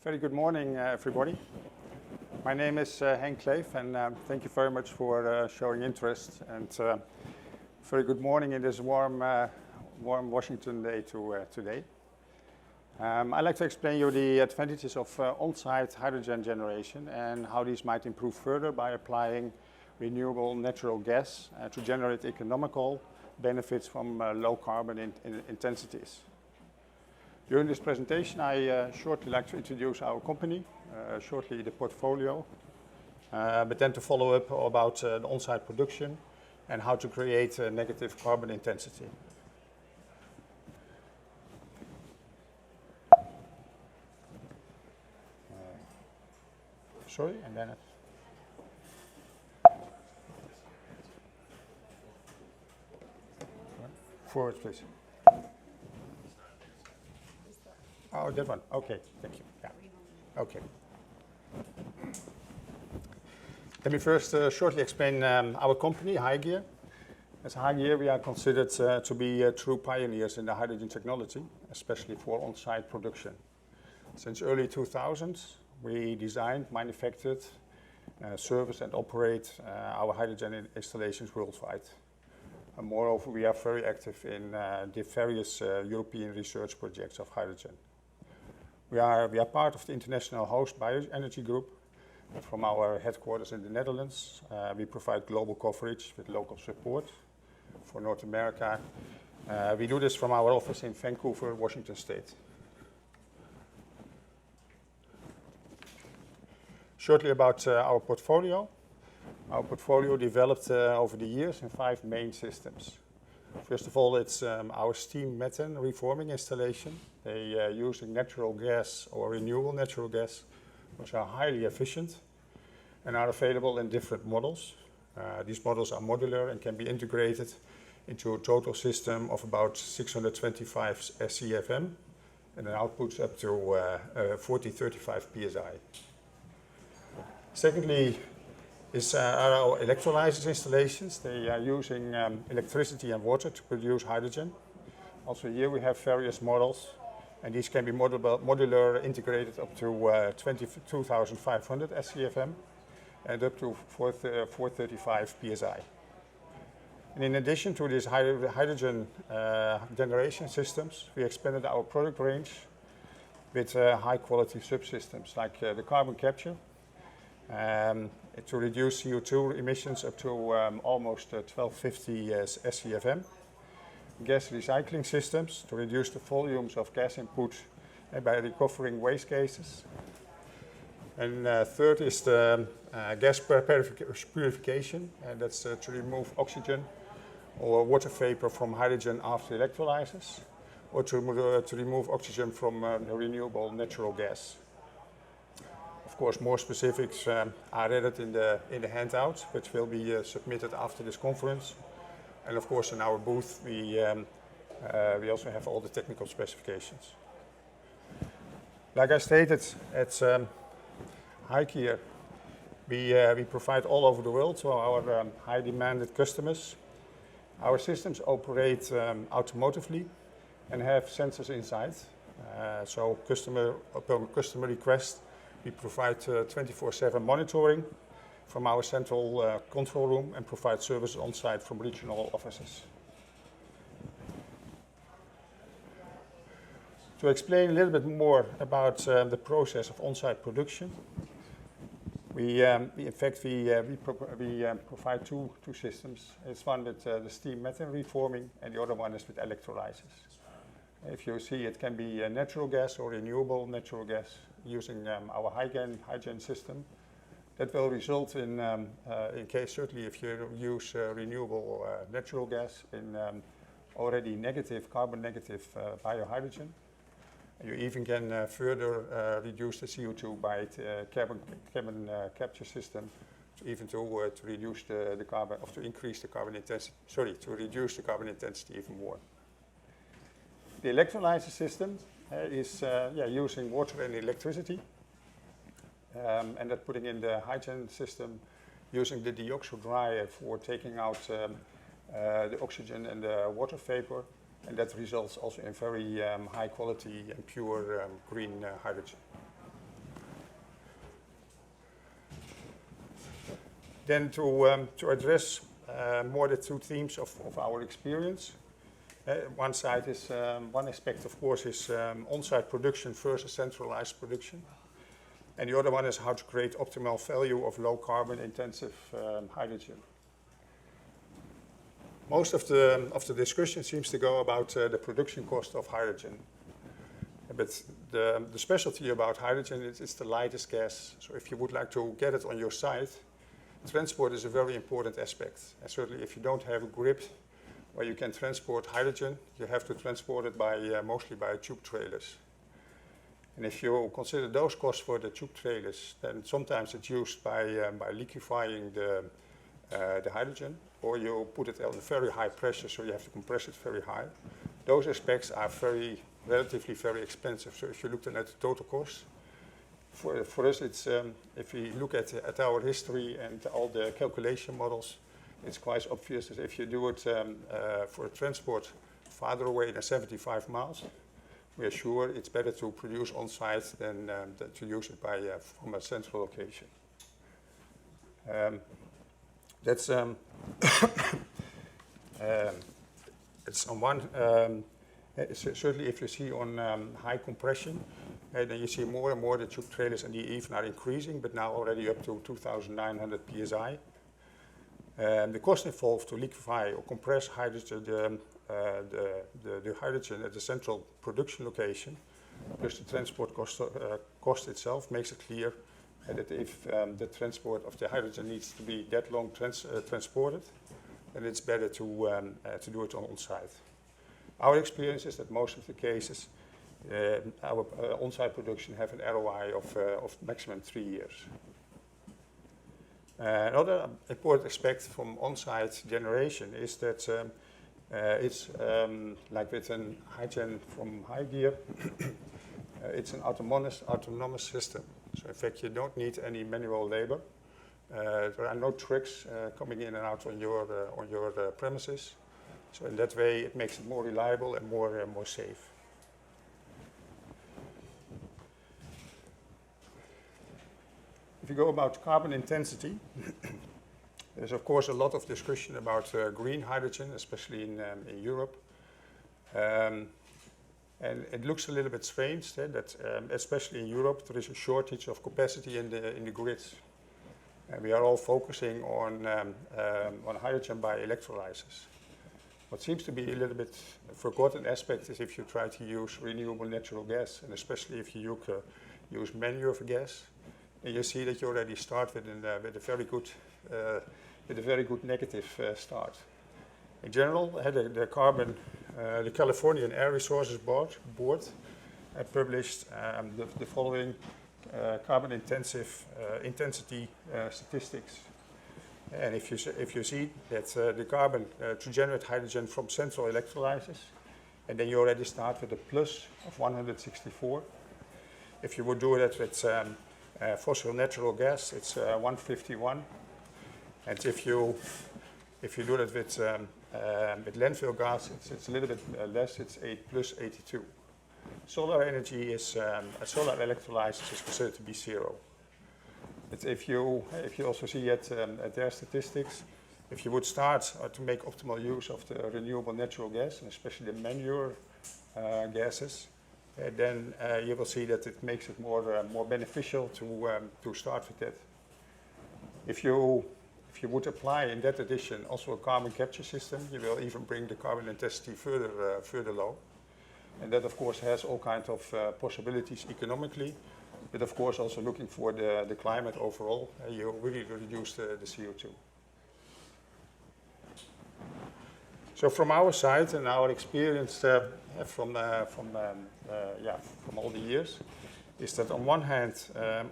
Very good morning, everybody. My name is Henk Kleef, and thank you very much for showing interest. And very good morning in this warm Washington day today. I'd like to explain you the advantages of on-site hydrogen generation and how these might improve further by applying renewable natural gas to generate economical benefits from low carbon intensities. During this presentation, I shortly like to introduce our company, shortly the portfolio, but then to follow up about the on-site production and how to create a negative carbon intensity. Sorry, and then forward, please. Oh, that one. Okay, thank you. Yeah. Okay. Let me first shortly explain our company, HyGear. As HyGear, we are considered to be true pioneers in the hydrogen technology, especially for on-site production. Since early 2000s, we designed, manufactured, service and operate our hydrogen installations worldwide. And moreover, we are very active in the various European research projects of hydrogen. We are part of the international host bioenergy group. From our headquarters in the Netherlands, we provide global coverage with local support for North America. We do this from our office in Vancouver, Washington State. Shortly about our portfolio. Our portfolio developed over the years in 5 main systems. First of all, it's our steam methane reforming installation. They using natural gas or renewable natural gas, which are highly efficient and are available in different models. These models are modular and can be integrated into a total system of about 625 SCFM and an output up to 4035 PSI. Secondly, are our electrolysis installations. They are using electricity and water to produce hydrogen. Also here we have various models, and these can be modular, integrated up to 22,500 SCFM and up to 435 PSI. And in addition to these hydrogen generation systems, we expanded our product range with high quality subsystems like the carbon capture, to reduce CO2 emissions up to almost 1250 SCFM. Gas recycling systems to reduce the volumes of gas input by recovering waste gases. And third is the gas purification, and that's to remove oxygen or water vapor from hydrogen after electrolysis, or to remove oxygen from renewable natural gas. Of course, more specifics are added in the handout, which will be submitted after this conference. And of course, in our booth, we also have all the technical specifications. Like I stated, at HyGear, we provide all over the world to our high-demanded customers. Our systems operate automotively and have sensors inside. So upon customer request, we provide 24/7 monitoring from our central control room and provide service on site from regional offices. To explain a little bit more about the process of on-site production, we provide two systems. It's one with the steam methane reforming, and the other one is with electrolysis. If you see, it can be natural gas or renewable natural gas using our HyGear system. That will result in case, certainly if you use renewable natural gas, in already carbon negative biohydrogen. You even can further reduce the CO2 by carbon capture system, to reduce the carbon, or to increase the carbon intensity. Sorry, to reduce the carbon intensity even more. The electrolysis system is using water and electricity, and that putting in the HyGear system using the deoxo dryer for taking out the oxygen and the water vapor, and that results also in very high quality and pure green hydrogen. Then to address more the two themes of our experience. One side is, one aspect of course is on-site production versus centralized production. And the other one is how to create optimal value of low carbon intensive hydrogen. Most of the discussion seems to go about the production cost of hydrogen. But the specialty about hydrogen is it's the lightest gas. So if you would like to get it on your site, transport is a very important aspect. And certainly if you don't have a grid where you can transport hydrogen, you have to transport it by mostly by tube trailers. And if you consider those costs for the tube trailers, then sometimes it's used by liquefying the hydrogen, or you put it at a very high pressure, so you have to compress it very high. Those aspects are relatively very expensive. So if you look at the total cost, for us, it's if we look at our history and all the calculation models, it's quite obvious that if you do it for a transport farther away than 75 miles, we are sure it's better to produce on site than to use it from a central location. That's it's on one. Certainly, if you see on high compression, then you see more and more the tube trailers and the even are increasing, but now already up to 2,900 psi. The cost involved to liquefy or compress hydrogen, the hydrogen at the central production location, plus the transport cost itself, makes it clear that if the transport of the hydrogen needs to be that long transported, then it's better to do it on site. Our experience is that most of the cases, our on-site production have an ROI of maximum 3 years. Another important aspect from on-site generation is that it's like with an HyGen from HyGear, it's an autonomous system. So in fact, you don't need any manual labor. There are no trucks coming in and out on your premises. So in that way, it makes it more reliable and more safe. If you go about carbon intensity, there's of course a lot of discussion about green hydrogen, especially in Europe. And it looks a little bit strange that especially in Europe, there is a shortage of capacity in the grids. And we are all focusing on hydrogen by electrolyzers. What seems to be a little bit forgotten aspect is if you try to use renewable natural gas, and especially if you use manure gas, and you see that you already start with a very good negative start. In general, the Californian Air Resources Board published the following carbon intensity statistics. And if you see that the carbon to generate hydrogen from central electrolyzers, and then you already start with a plus of 164. If you would do that with fossil natural gas, it's 151. And if you do that with landfill gas, it's a little bit less. It's plus 82. Solar energy is solar electrolysis is considered to be 0. But if you also see at their statistics, if you would start to make optimal use of the renewable natural gas, and especially the manure gases, then you will see that it makes it more beneficial to start with that. If you would apply in that addition also a carbon capture system, you will even bring the carbon intensity further low. And that of course has all kinds of possibilities economically, but of course also looking for the climate overall, you really reduce the CO2. So from our side and our experience from all the years, is that on one hand,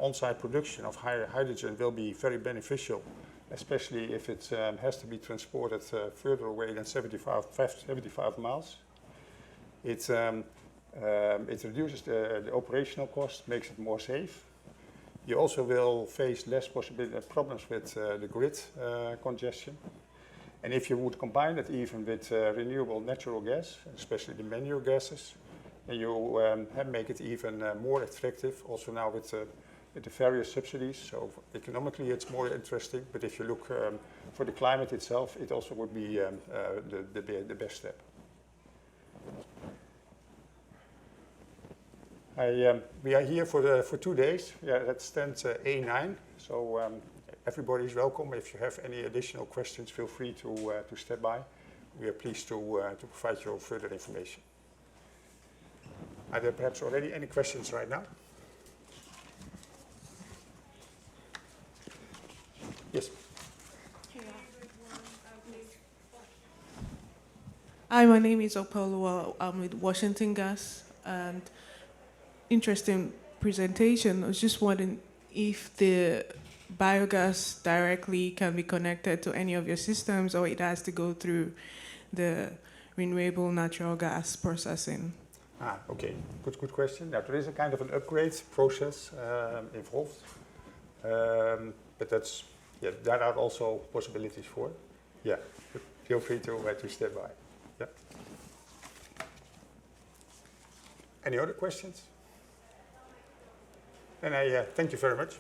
on-site production of hydrogen will be very beneficial, especially if it has to be transported further away than 75 miles. It reduces the operational cost, makes it more safe. You also will face less problems with the grid congestion. And if you would combine that even with renewable natural gas, especially the manure gases, then you make it even more attractive. Also now with at the various subsidies. So economically it's more interesting, but if you look for the climate itself, it also would be the best step. We are here for 2 days. Yeah, that's stand A9. So everybody is welcome. If you have any additional questions, feel free to step by. We are pleased to provide you further information. Are there perhaps already any questions right now? Yes. Hi, my name is Opoluwa. I'm with Washington Gas, and interesting presentation. I was just wondering if the biogas directly can be connected to any of your systems, or it has to go through the renewable natural gas processing. Okay. Good question. Now, there is a kind of an upgrade process involved, but there are also possibilities for. Yeah, but feel free to step by. Yeah. Any other questions? Then I thank you very much.